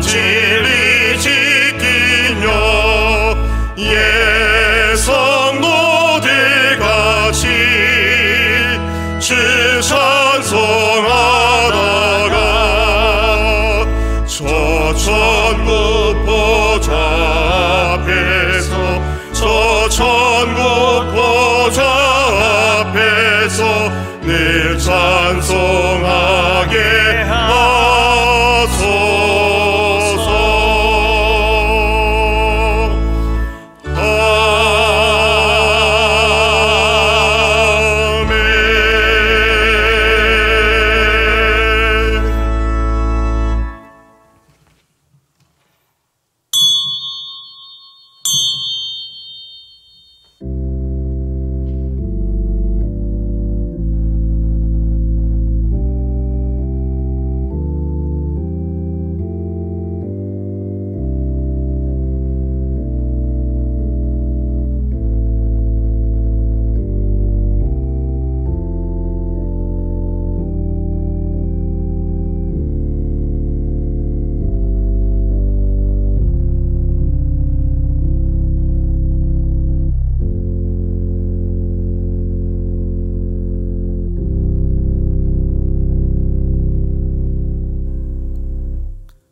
진리 지키며 예성도들같이 주 찬송하다가 저 천국 보좌 앞에서 저 천국 보좌 앞에서 늘 찬송하게 하소서.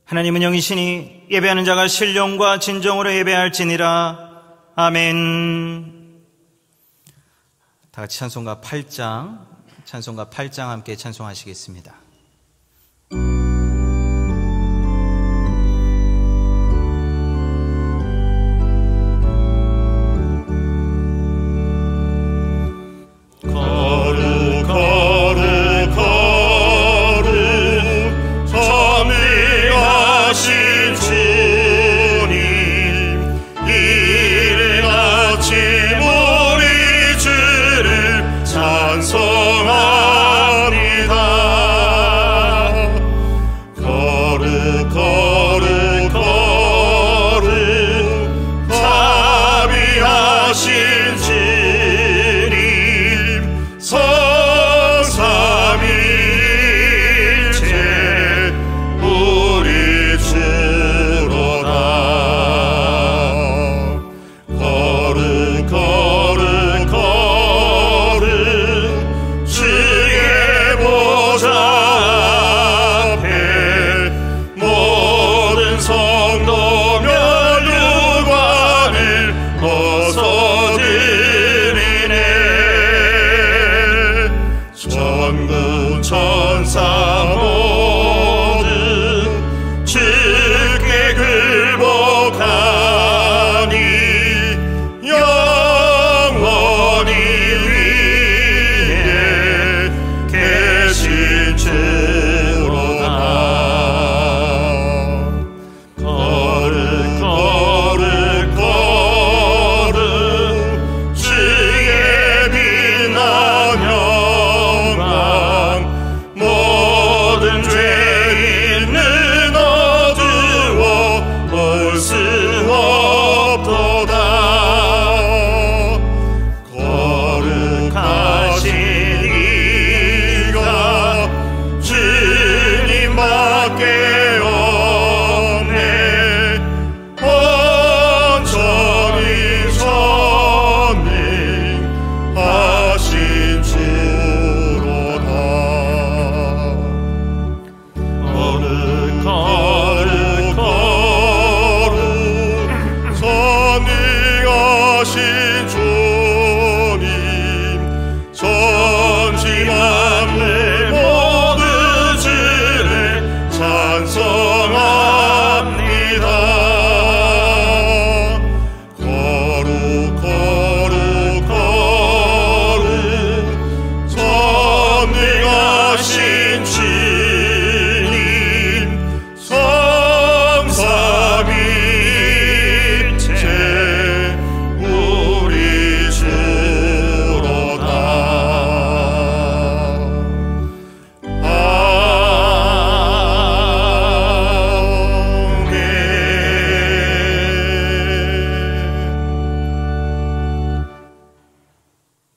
하나님은 영이시니 예배하는 자가 신령과 진정으로 예배할지니라. 아멘. 다 같이 찬송가 8장 함께 찬송하시겠습니다.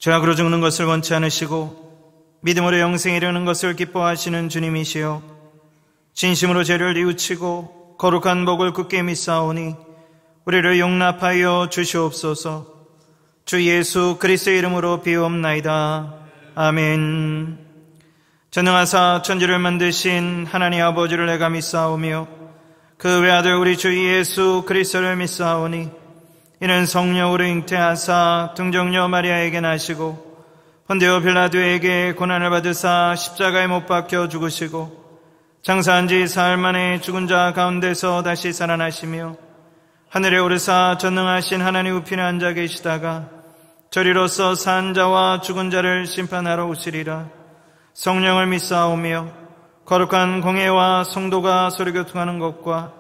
죄악으로 죽는 것을 원치 않으시고 믿음으로 영생에 이르는 것을 기뻐하시는 주님이시여, 진심으로 죄를 뉘우치고 거룩한 복을 굳게 믿사오니 우리를 용납하여 주시옵소서. 주 예수 그리스도의 이름으로 비옵나이다. 아멘. 전능하사 천지를 만드신 하나님 아버지를 내가 믿사오며 그 외아들 우리 주 예수 그리스도를 믿사오니 이는 성령으로 잉태하사 등정녀 마리아에게 나시고 본디오 빌라도에게 고난을 받으사 십자가에 못 박혀 죽으시고 장사한 지 사흘 만에 죽은 자 가운데서 다시 살아나시며 하늘에 오르사 전능하신 하나님 우편에 앉아 계시다가 저리로서 산 자와 죽은 자를 심판하러 오시리라. 성령을 믿사오며 거룩한 공회와 성도가 서로교통하는 것과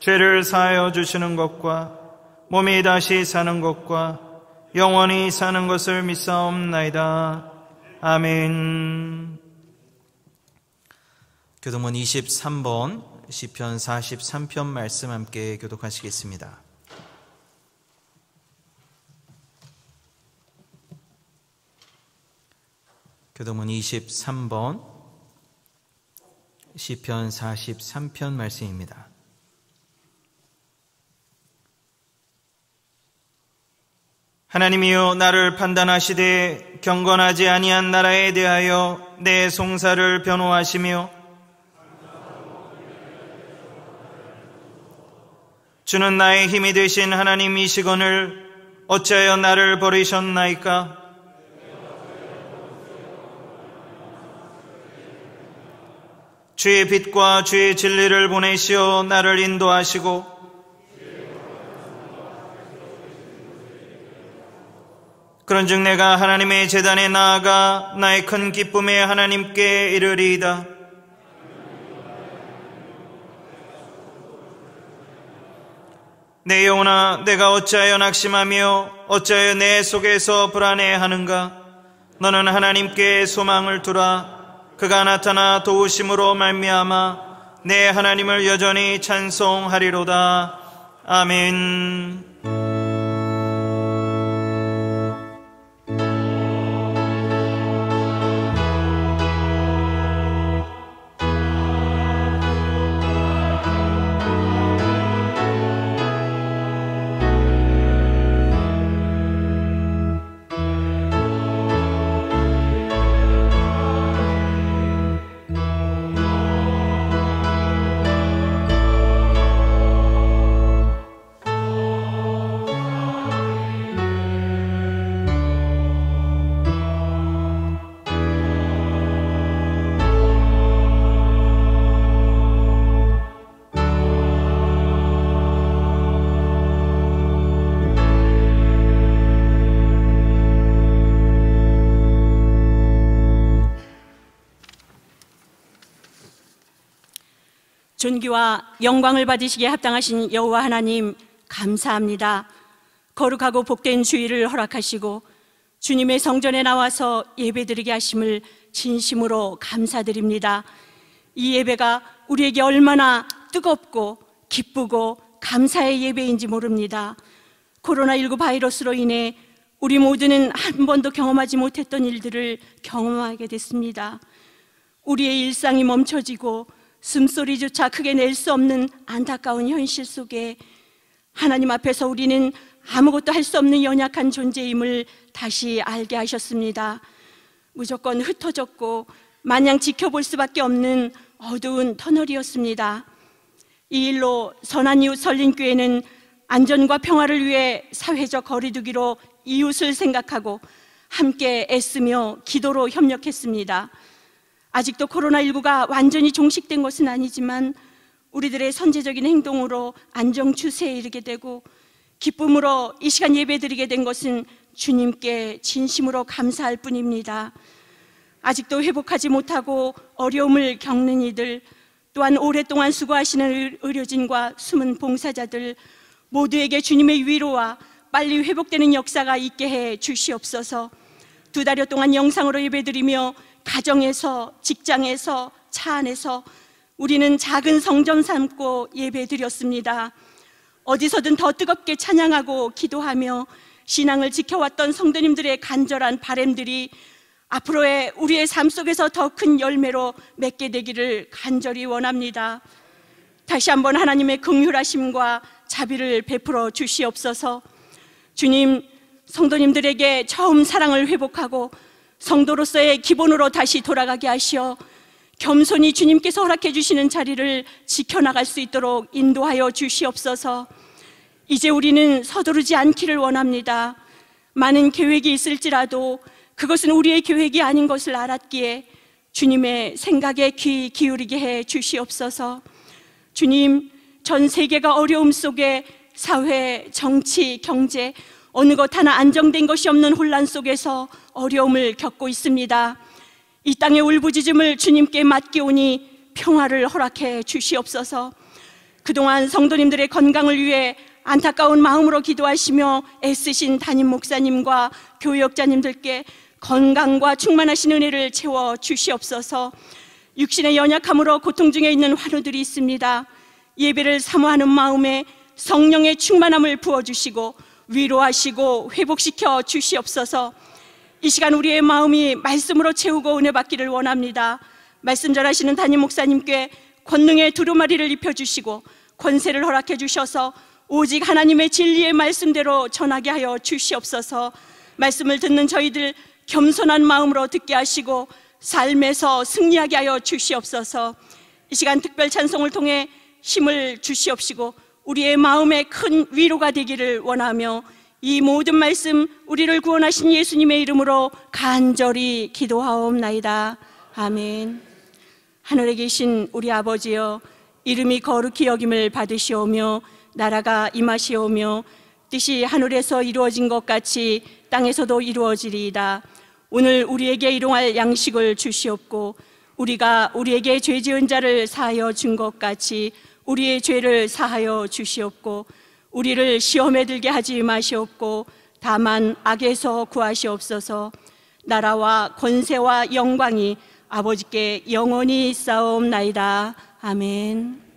죄를 사하여 주시는 것과 몸이 다시 사는 것과 영원히 사는 것을 믿사옵나이다. 아멘. 교독문 23번 시편 43편 말씀 함께 교독하시겠습니다. 교독문 23번 시편 43편 말씀입니다. 하나님이여 나를 판단하시되 경건하지 아니한 나라에 대하여 내 송사를 변호하시며 주는 나의 힘이 되신 하나님이시거늘 어찌하여 나를 버리셨나이까? 주의 빛과 주의 진리를 보내시어 나를 인도하시고 그런즉 내가 하나님의 제단에 나아가 나의 큰 기쁨에 하나님께 이르리이다. 내 영혼아 내가 어찌하여 낙심하며 어찌하여 내 속에서 불안해하는가? 너는 하나님께 소망을 두라. 그가 나타나 도우심으로 말미암아 내 하나님을 여전히 찬송하리로다. 아멘. 존귀와 영광을 받으시기에 합당하신 여호와 하나님 감사합니다. 거룩하고 복된 주일을 허락하시고 주님의 성전에 나와서 예배드리게 하심을 진심으로 감사드립니다. 이 예배가 우리에게 얼마나 뜨겁고 기쁘고 감사의 예배인지 모릅니다. 코로나19 바이러스로 인해 우리 모두는 한 번도 경험하지 못했던 일들을 경험하게 됐습니다. 우리의 일상이 멈춰지고 숨소리조차 크게 낼 수 없는 안타까운 현실 속에 하나님 앞에서 우리는 아무것도 할 수 없는 연약한 존재임을 다시 알게 하셨습니다. 무조건 흩어졌고 마냥 지켜볼 수밖에 없는 어두운 터널이었습니다. 이 일로 선한 이웃 설린교회는 안전과 평화를 위해 사회적 거리두기로 이웃을 생각하고 함께 애쓰며 기도로 협력했습니다. 아직도 코로나19가 완전히 종식된 것은 아니지만 우리들의 선제적인 행동으로 안정 추세에 이르게 되고 기쁨으로 이 시간 예배드리게 된 것은 주님께 진심으로 감사할 뿐입니다. 아직도 회복하지 못하고 어려움을 겪는 이들, 또한 오랫동안 수고하시는 의료진과 숨은 봉사자들 모두에게 주님의 위로와 빨리 회복되는 역사가 있게 해 주시옵소서. 2달여 동안 영상으로 예배드리며 가정에서, 직장에서, 차 안에서 우리는 작은 성전 삼고 예배드렸습니다. 어디서든 더 뜨겁게 찬양하고 기도하며 신앙을 지켜왔던 성도님들의 간절한 바람들이 앞으로의 우리의 삶 속에서 더 큰 열매로 맺게 되기를 간절히 원합니다. 다시 한번 하나님의 긍휼하심과 자비를 베풀어 주시옵소서. 주님, 성도님들에게 처음 사랑을 회복하고 성도로서의 기본으로 다시 돌아가게 하시어 겸손히 주님께서 허락해 주시는 자리를 지켜나갈 수 있도록 인도하여 주시옵소서. 이제 우리는 서두르지 않기를 원합니다. 많은 계획이 있을지라도 그것은 우리의 계획이 아닌 것을 알았기에 주님의 생각에 귀 기울이게 해 주시옵소서. 주님, 전 세계가 어려움 속에 사회, 정치, 경제 어느 것 하나 안정된 것이 없는 혼란 속에서 어려움을 겪고 있습니다. 이 땅의 울부짖음을 주님께 맡기오니 평화를 허락해 주시옵소서. 그동안 성도님들의 건강을 위해 안타까운 마음으로 기도하시며 애쓰신 담임 목사님과 교역자님들께 건강과 충만하신 은혜를 채워 주시옵소서. 육신의 연약함으로 고통 중에 있는 환우들이 있습니다. 예배를 사모하는 마음에 성령의 충만함을 부어주시고 위로하시고 회복시켜 주시옵소서. 이 시간 우리의 마음이 말씀으로 채우고 은혜 받기를 원합니다. 말씀 잘하시는 담임 목사님께 권능의 두루마리를 입혀주시고 권세를 허락해 주셔서 오직 하나님의 진리의 말씀대로 전하게 하여 주시옵소서. 말씀을 듣는 저희들 겸손한 마음으로 듣게 하시고 삶에서 승리하게 하여 주시옵소서. 이 시간 특별 찬송을 통해 힘을 주시옵시고 우리의 마음에 큰 위로가 되기를 원하며 이 모든 말씀 우리를 구원하신 예수님의 이름으로 간절히 기도하옵나이다. 아멘. 하늘에 계신 우리 아버지여, 이름이 거룩히 여김을 받으시오며 나라가 임하시오며 뜻이 하늘에서 이루어진 것 같이 땅에서도 이루어지리이다. 오늘 우리에게 일용할 양식을 주시옵고 우리가 우리에게 죄 지은 자를 사하여 준 것 같이 우리의 죄를 사하여 주시옵고 우리를 시험에 들게 하지 마시옵고 다만 악에서 구하시옵소서. 나라와 권세와 영광이 아버지께 영원히 있사옵나이다. 아멘.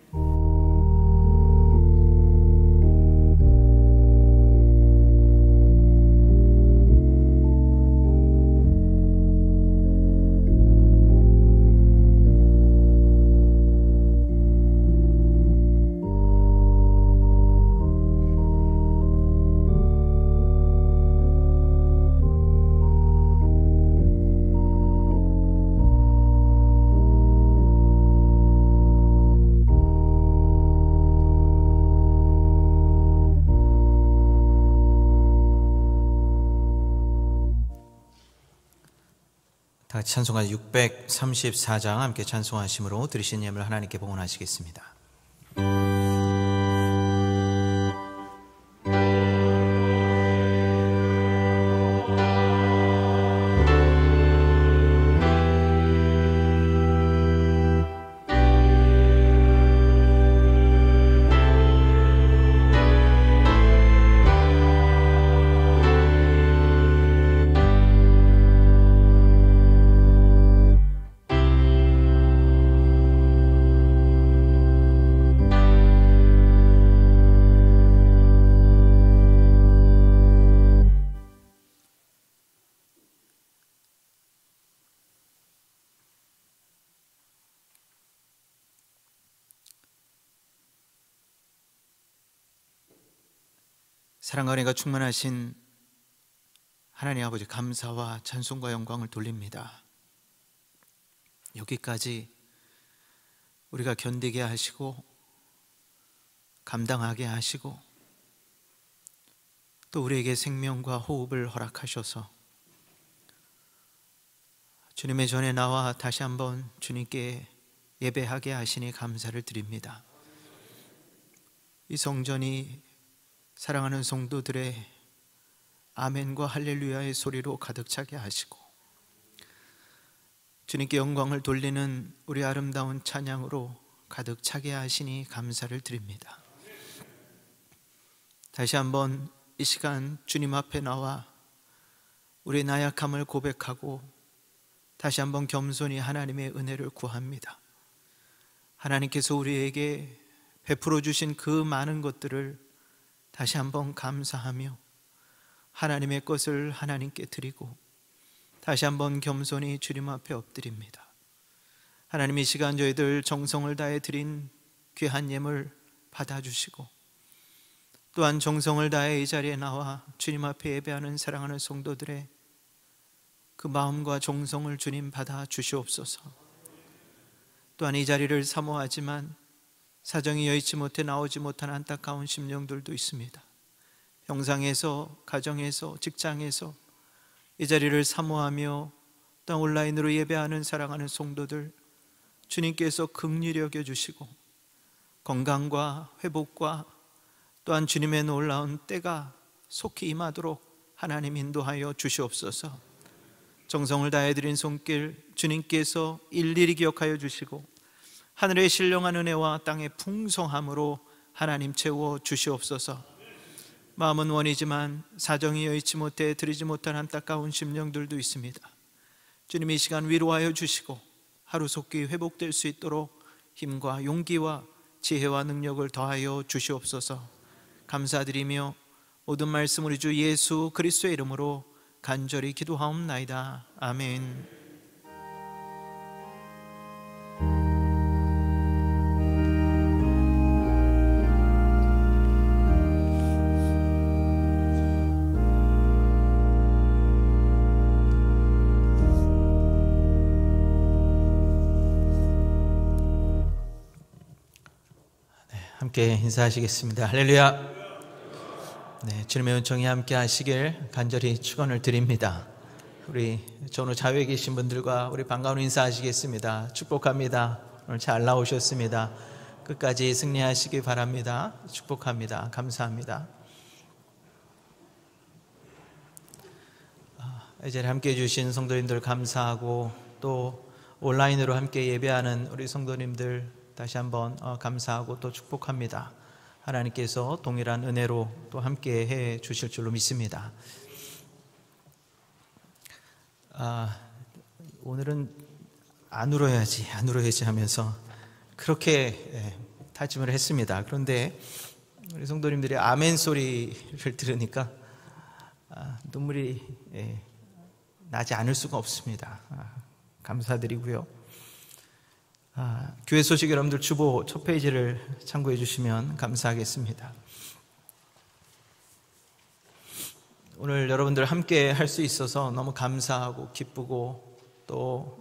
다 같이 찬송가 634장 함께 찬송하심으로 들으신 예물 하나님께 봉헌하시겠습니다. 사랑과 은혜가 충만하신 하나님 아버지, 감사와 찬송과 영광을 돌립니다. 여기까지 우리가 견디게 하시고 감당하게 하시고 또 우리에게 생명과 호흡을 허락하셔서 주님의 전에 나와 다시 한번 주님께 예배하게 하시니 감사를 드립니다. 이 성전이 사랑하는 성도들의 아멘과 할렐루야의 소리로 가득 차게 하시고 주님께 영광을 돌리는 우리 아름다운 찬양으로 가득 차게 하시니 감사를 드립니다. 다시 한번 이 시간 주님 앞에 나와 우리의 나약함을 고백하고 다시 한번 겸손히 하나님의 은혜를 구합니다. 하나님께서 우리에게 베풀어 주신 그 많은 것들을 다시 한번 감사하며 하나님의 것을 하나님께 드리고 다시 한번 겸손히 주님 앞에 엎드립니다. 하나님, 이 시간 저희들 정성을 다해 드린 귀한 예물 받아주시고 또한 정성을 다해 이 자리에 나와 주님 앞에 예배하는 사랑하는 성도들의 그 마음과 정성을 주님 받아 주시옵소서. 또한 이 자리를 사모하지만 사정이 여의치 못해 나오지 못한 안타까운 심령들도 있습니다. 형상에서, 가정에서, 직장에서 이 자리를 사모하며 또한 온라인으로 예배하는 사랑하는 성도들 주님께서 긍휼히 여겨주시고 건강과 회복과 또한 주님의 놀라운 때가 속히 임하도록 하나님 인도하여 주시옵소서. 정성을 다해 드린 손길 주님께서 일일이 기억하여 주시고 하늘의 신령한 은혜와 땅의 풍성함으로 하나님 채워 주시옵소서. 마음은 원이지만 사정이 여의치 못해 드리지 못한 안타까운 심령들도 있습니다. 주님 이 시간 위로하여 주시고 하루속히 회복될 수 있도록 힘과 용기와 지혜와 능력을 더하여 주시옵소서. 감사드리며 모든 말씀 우리 주 예수 그리스도의 이름으로 간절히 기도하옵나이다. 아멘. 함께 인사하시겠습니다. 할렐루야. 네, 주님의 은총이 함께 하시길 간절히 축원을 드립니다. 우리 전후 자유에 계신 분들과 우리 반가운 인사하시겠습니다. 축복합니다. 오늘 잘 나오셨습니다. 끝까지 승리하시기 바랍니다. 축복합니다. 감사합니다. 이 자리에 함께 해주신 성도님들 감사하고 또 온라인으로 함께 예배하는 우리 성도님들 다시 한번 감사하고 또 축복합니다. 하나님께서 동일한 은혜로 또 함께 해 주실 줄로 믿습니다. 오늘은 안 울어야지 하면서 그렇게 다짐을 했습니다. 그런데 우리 성도님들이 아멘 소리를 들으니까 눈물이 나지 않을 수가 없습니다. 감사드리고요. 교회 소식 여러분들 주보 첫 페이지를 참고해 주시면 감사하겠습니다. 오늘 여러분들 함께 할 수 있어서 너무 감사하고 기쁘고 또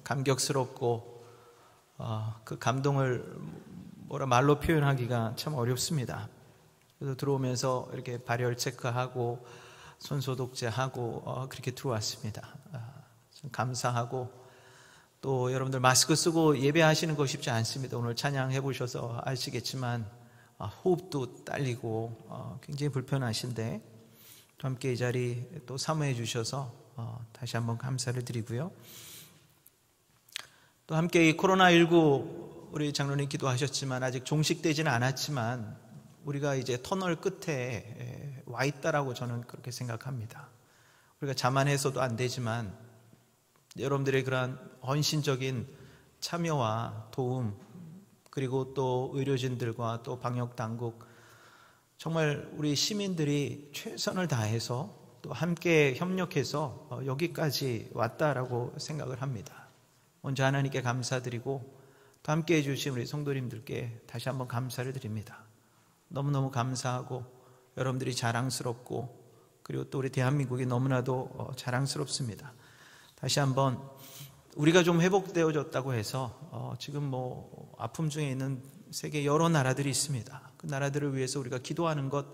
감격스럽고 그 감동을 말로 표현하기가 참 어렵습니다. 그래서 들어오면서 이렇게 발열 체크하고 손 소독제하고 그렇게 들어왔습니다. 좀 감사하고 또 여러분들 마스크 쓰고 예배하시는 거 쉽지 않습니다. 오늘 찬양해 보셔서 아시겠지만 호흡도 딸리고 굉장히 불편하신데 또 함께 이 자리 또 사모해 주셔서 다시 한번 감사를 드리고요. 또 함께 이 코로나19 우리 장로님 기도하셨지만 아직 종식되지는 않았지만 우리가 이제 터널 끝에 와 있다라고 저는 그렇게 생각합니다. 우리가 자만해서도 안 되지만 여러분들의 그러한 헌신적인 참여와 도움 그리고 또 의료진들과 또 방역당국 정말 우리 시민들이 최선을 다해서 또 함께 협력해서 여기까지 왔다라고 생각을 합니다. 먼저 하나님께 감사드리고 또 함께 해주신 우리 성도님들께 다시 한번 감사를 드립니다. 너무너무 감사하고 여러분들이 자랑스럽고 그리고 또 우리 대한민국이 너무나도 자랑스럽습니다. 다시 한번 우리가 좀 회복되어졌다고 해서 지금 아픔 중에 있는 세계 여러 나라들이 있습니다. 그 나라들을 위해서 우리가 기도하는 것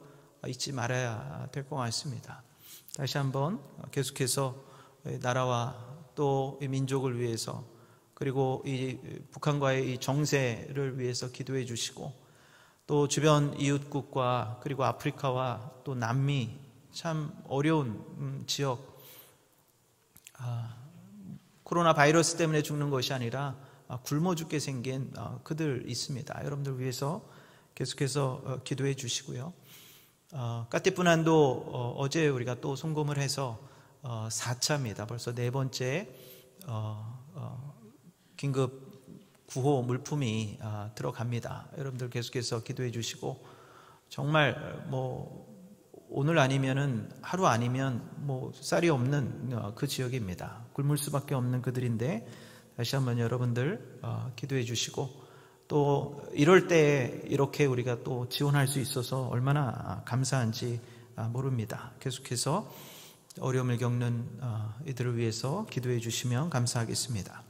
잊지 말아야 될 것 같습니다. 다시 한번 계속해서 나라와 또 민족을 위해서 그리고 이 북한과의 이 정세를 위해서 기도해 주시고 또 주변 이웃국과 그리고 아프리카와 또 남미 참 어려운 지역 코로나 바이러스 때문에 죽는 것이 아니라 굶어 죽게 생긴 그들 있습니다. 여러분들 위해서 계속해서 기도해 주시고요. 까띠푸난도 어제 우리가 또 송금을 해서 4차입니다. 벌써 네 번째 긴급 구호 물품이 들어갑니다. 여러분들 계속해서 기도해 주시고 정말 오늘 아니면은 하루 아니면 쌀이 없는 그 지역입니다. 굶을 수밖에 없는 그들인데 다시 한번 여러분들 기도해 주시고 또 이럴 때 이렇게 우리가 또 지원할 수 있어서 얼마나 감사한지 모릅니다. 계속해서 어려움을 겪는 이들을 위해서 기도해 주시면 감사하겠습니다.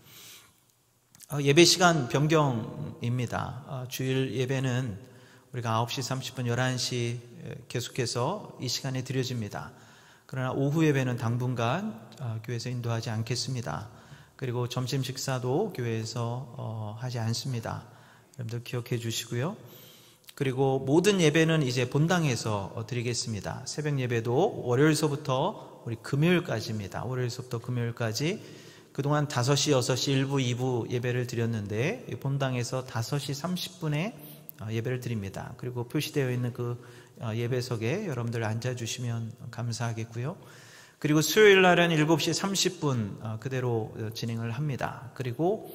예배 시간 변경입니다. 주일 예배는 우리가 9시 30분, 11시 계속해서 이 시간에 드려집니다. 그러나 오후 예배는 당분간 교회에서 인도하지 않겠습니다. 그리고 점심 식사도 교회에서 하지 않습니다. 여러분들 기억해 주시고요. 그리고 모든 예배는 이제 본당에서 드리겠습니다. 새벽 예배도 월요일서부터 우리 금요일까지입니다. 월요일서부터 금요일까지 그동안 5시, 6시, 1부, 2부 예배를 드렸는데 본당에서 5시 30분에 예배를 드립니다. 그리고 표시되어 있는 그 예배석에 여러분들 앉아주시면 감사하겠고요. 그리고 수요일 날은 7시 30분 그대로 진행을 합니다. 그리고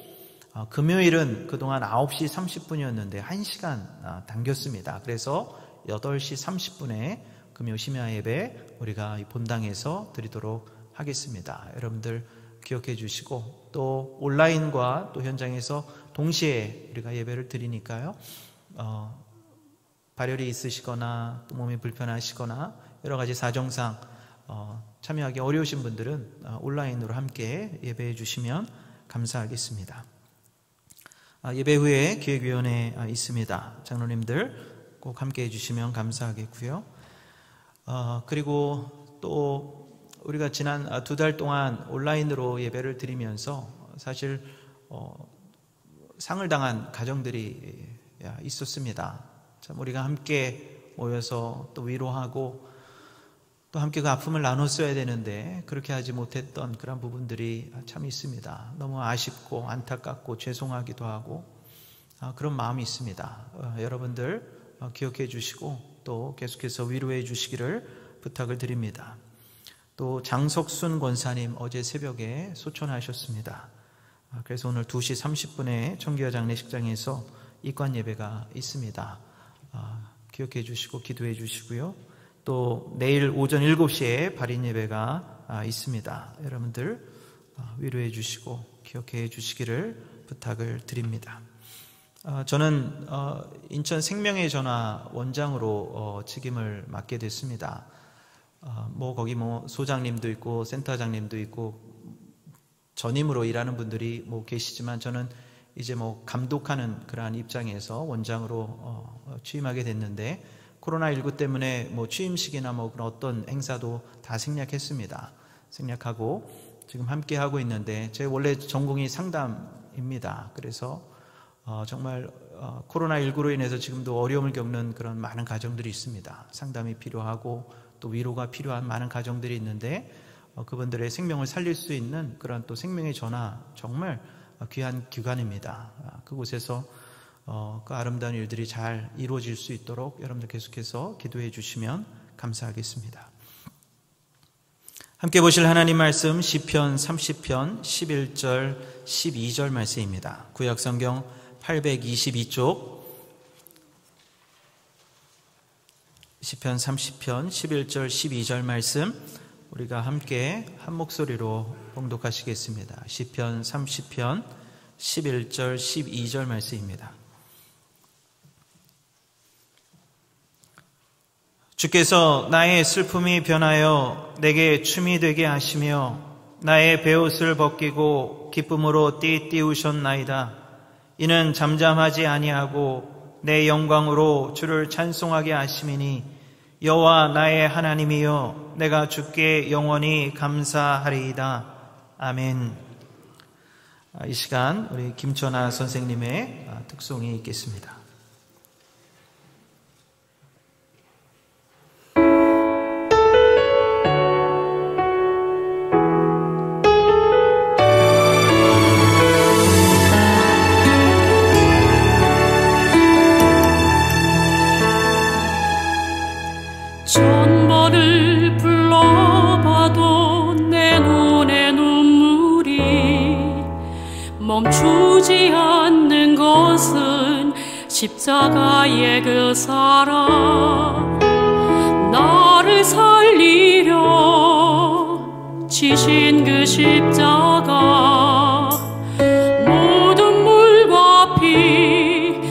금요일은 그동안 9시 30분이었는데 1시간 당겼습니다. 그래서 8시 30분에 금요 심야 예배 우리가 본당에서 드리도록 하겠습니다. 여러분들 기억해 주시고 또 온라인과 또 현장에서 동시에 우리가 예배를 드리니까요. 발열이 있으시거나 또 몸이 불편하시거나 여러 가지 사정상 참여하기 어려우신 분들은 온라인으로 함께 예배해 주시면 감사하겠습니다. 예배 후에 기획위원회 있습니다. 장로님들 꼭 함께 해주시면 감사하겠고요. 그리고 또 우리가 지난 2달 동안 온라인으로 예배를 드리면서 사실 상을 당한 가정들이 있었습니다. 참 우리가 함께 모여서 또 위로하고 또 함께 그 아픔을 나눴어야 되는데 그렇게 하지 못했던 그런 부분들이 참 있습니다. 너무 아쉽고 안타깝고 죄송하기도 하고 그런 마음이 있습니다. 여러분들 기억해 주시고 또 계속해서 위로해 주시기를 부탁을 드립니다. 또 장석순 권사님 어제 새벽에 소천하셨습니다. 그래서 오늘 2시 30분에 청기화 장례식장에서 입관 예배가 있습니다. 기억해 주시고 기도해 주시고요. 또 내일 오전 7시에 발인 예배가 있습니다. 여러분들 위로해 주시고 기억해 주시기를 부탁을 드립니다. 저는 인천 생명의 전화 원장으로 직임을 맡게 됐습니다. 거기 소장님도 있고 센터장님도 있고 전임으로 일하는 분들이 계시지만 저는 이제 감독하는 그러한 입장에서 원장으로 취임하게 됐는데 코로나19 때문에 취임식이나 그런 어떤 행사도 다 생략했습니다. 생략하고 지금 함께 하고 있는데 제 원래 전공이 상담입니다. 그래서 정말 코로나19로 인해서 지금도 어려움을 겪는 그런 많은 가정들이 있습니다. 상담이 필요하고 또 위로가 필요한 많은 가정들이 있는데 그분들의 생명을 살릴 수 있는 그런 또 생명의 전화 정말 귀한 기관입니다. 그곳에서 그 아름다운 일들이 잘 이루어질 수 있도록 여러분들 계속해서 기도해 주시면 감사하겠습니다. 함께 보실 하나님 말씀 시편 30편 11절 12절 말씀입니다. 구약성경 822쪽 시편 30편 11절 12절 말씀 우리가 함께 한 목소리로 봉독하시겠습니다. 시편 30편 11절 12절 말씀입니다. 주께서 나의 슬픔이 변하여 내게 춤이 되게 하시며 나의 베옷을 벗기고 기쁨으로 띠띠우셨나이다. 이는 잠잠하지 아니하고 내 영광으로 주를 찬송하게 하심이니 여호와 나의 하나님이여 내가 주께 영원히 감사하리이다. 아멘. 이 시간 우리 김천아 선생님의 특송이 있겠습니다. 천번을 불러봐도 내 눈에 눈물이 멈추지 않는 것은 십자가의 그 사랑 나를 살리려 지신 그 십자가 모든 물과 피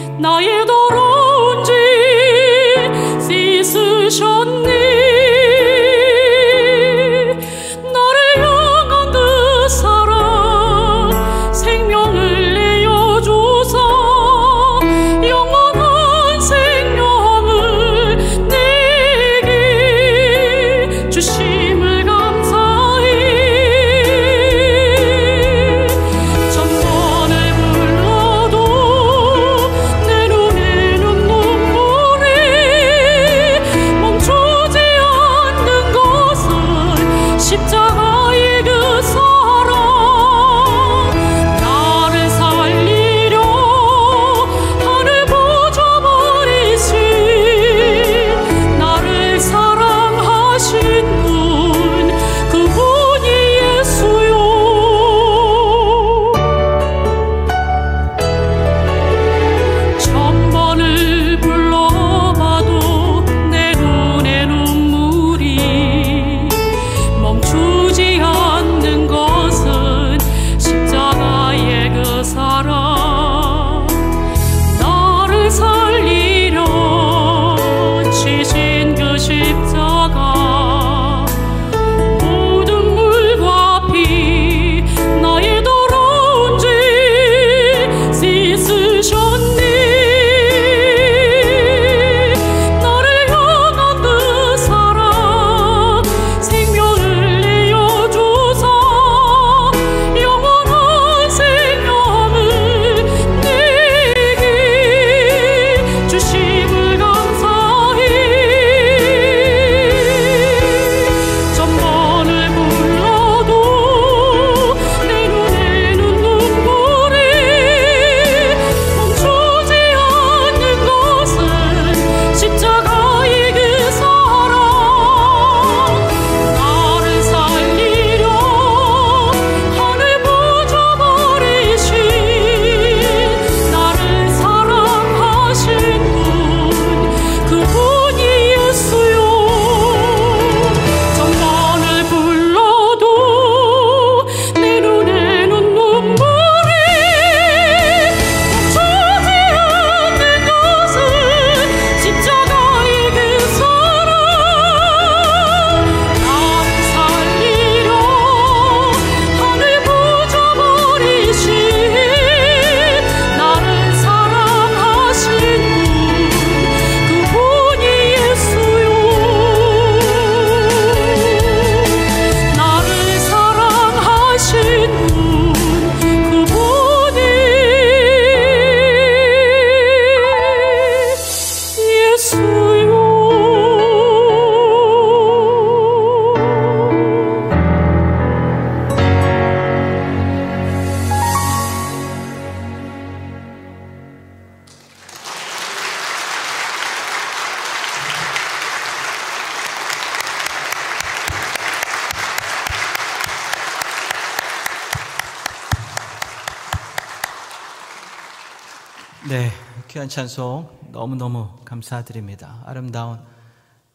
네, 귀한 찬송 너무너무 감사드립니다. 아름다운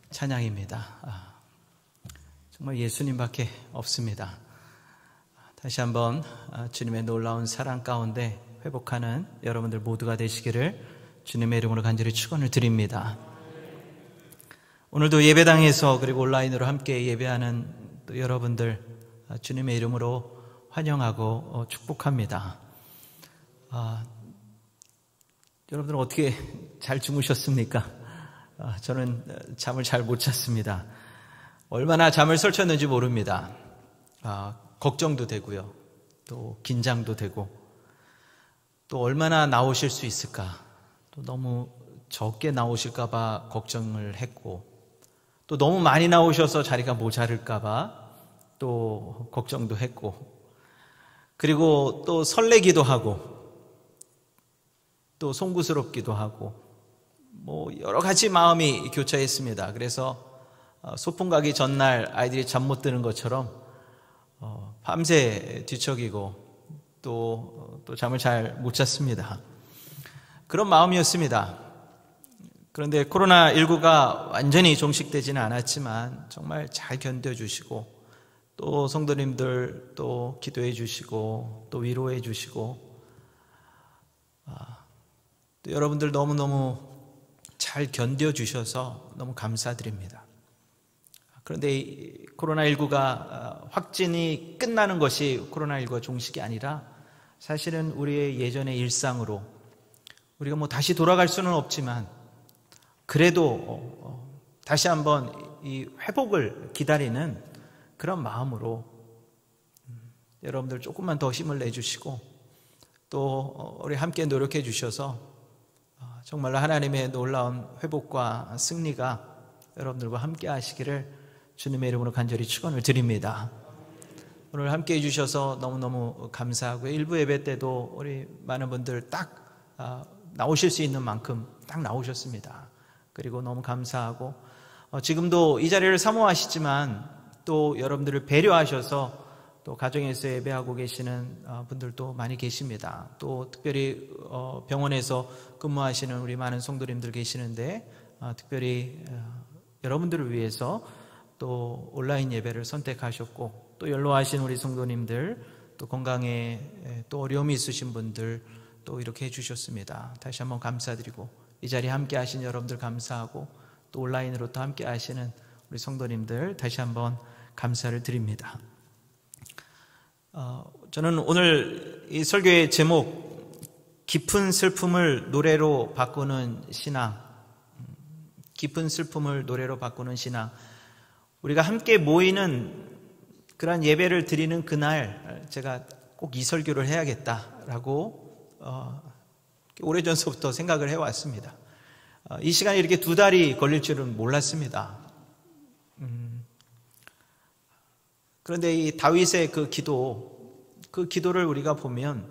찬양입니다. 정말 예수님밖에 없습니다. 다시 한번 주님의 놀라운 사랑 가운데 회복하는 여러분들 모두가 되시기를 주님의 이름으로 간절히 축원을 드립니다. 오늘도 예배당에서 그리고 온라인으로 함께 예배하는 또 여러분들 주님의 이름으로 환영하고 축복합니다. 여러분들은 어떻게 잘 주무셨습니까? 저는 잠을 잘 못 잤습니다. 얼마나 잠을 설쳤는지 모릅니다. 걱정도 되고요. 또 긴장도 되고 또 얼마나 나오실 수 있을까? 또 너무 적게 나오실까 봐 걱정을 했고 또 너무 많이 나오셔서 자리가 모자랄까 봐 또 걱정도 했고 그리고 또 설레기도 하고 또 송구스럽기도 하고 뭐 여러 가지 마음이 교차했습니다. 그래서 소풍 가기 전날 아이들이 잠 못 드는 것처럼 밤새 뒤척이고 또 잠을 잘 못 잤습니다. 그런 마음이었습니다. 그런데 코로나19가 완전히 종식되지는 않았지만 정말 잘 견뎌주시고 또 성도님들 또 기도해 주시고 또 위로해 주시고 또 여러분들 너무너무 잘 견뎌주셔서 너무 감사드립니다. 그런데 이 코로나19가 확진이 끝나는 것이 코로나19가 종식이 아니라 사실은 우리의 예전의 일상으로 우리가 뭐 다시 돌아갈 수는 없지만 그래도 다시 한번 이 회복을 기다리는 그런 마음으로 여러분들 조금만 더 힘을 내주시고 또 우리 함께 노력해 주셔서 정말로 하나님의 놀라운 회복과 승리가 여러분들과 함께 하시기를 주님의 이름으로 간절히 축원을 드립니다. 오늘 함께 해주셔서 너무너무 감사하고요. 일부 예배 때도 우리 많은 분들 딱 나오실 수 있는 만큼 딱 나오셨습니다. 그리고 너무 감사하고 지금도 이 자리를 사모하시지만 또 여러분들을 배려하셔서 또 가정에서 예배하고 계시는 분들도 많이 계십니다. 또 특별히 병원에서 근무하시는 우리 많은 성도님들 계시는데 특별히 여러분들을 위해서 또 온라인 예배를 선택하셨고 또 연로하신 우리 성도님들 또 건강에 또 어려움이 있으신 분들 또 이렇게 해주셨습니다. 다시 한번 감사드리고 이 자리에 함께 하신 여러분들 감사하고 또 온라인으로 또 함께 하시는 우리 성도님들 다시 한번 감사를 드립니다. 저는 오늘 이 설교의 제목 깊은 슬픔을 노래로 바꾸는 신앙, 깊은 슬픔을 노래로 바꾸는 신앙. 우리가 함께 모이는 그런 예배를 드리는 그날 제가 꼭 이 설교를 해야겠다라고 오래전서부터 생각을 해왔습니다. 이 시간이 이렇게 2달이 걸릴 줄은 몰랐습니다. 그런데 이 다윗의 그 기도를 우리가 보면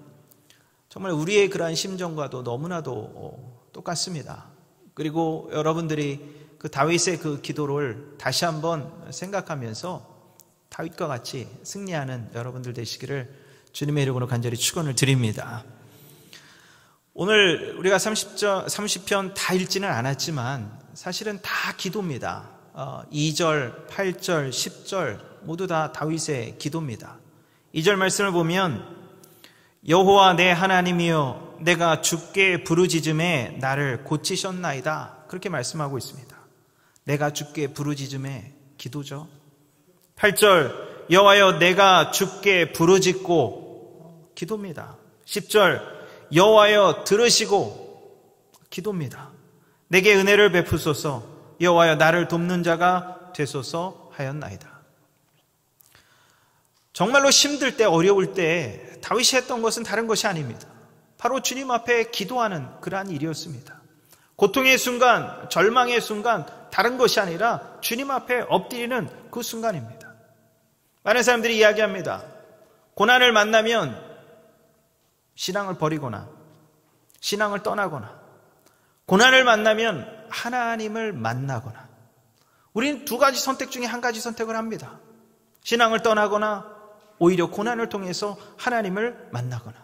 정말 우리의 그러한 심정과도 너무나도 똑같습니다. 그리고 여러분들이 그 다윗의 그 기도를 다시 한번 생각하면서 다윗과 같이 승리하는 여러분들 되시기를 주님의 이름으로 간절히 축원을 드립니다. 오늘 우리가 30편 다 읽지는 않았지만 사실은 다 기도입니다. 2절, 8절, 10절 모두 다 다윗의 기도입니다. 2절 말씀을 보면 여호와 내 하나님이여 내가 주께 부르짖음에 나를 고치셨나이다 그렇게 말씀하고 있습니다. 내가 주께 부르짖음에 기도죠. 8절 여호와여 내가 주께 부르짖고 기도입니다. 10절 여호와여 들으시고 기도입니다. 내게 은혜를 베푸소서 여호와여 나를 돕는 자가 되소서 하였나이다. 정말로 힘들 때 어려울 때 다윗이 했던 것은 다른 것이 아닙니다. 바로 주님 앞에 기도하는 그러한 일이었습니다. 고통의 순간, 절망의 순간 다른 것이 아니라 주님 앞에 엎드리는 그 순간입니다. 많은 사람들이 이야기합니다. 고난을 만나면 신앙을 버리거나 신앙을 떠나거나 고난을 만나면 하나님을 만나거나 우리는 2가지 선택 중에 1가지 선택을 합니다. 신앙을 떠나거나 오히려 고난을 통해서 하나님을 만나거나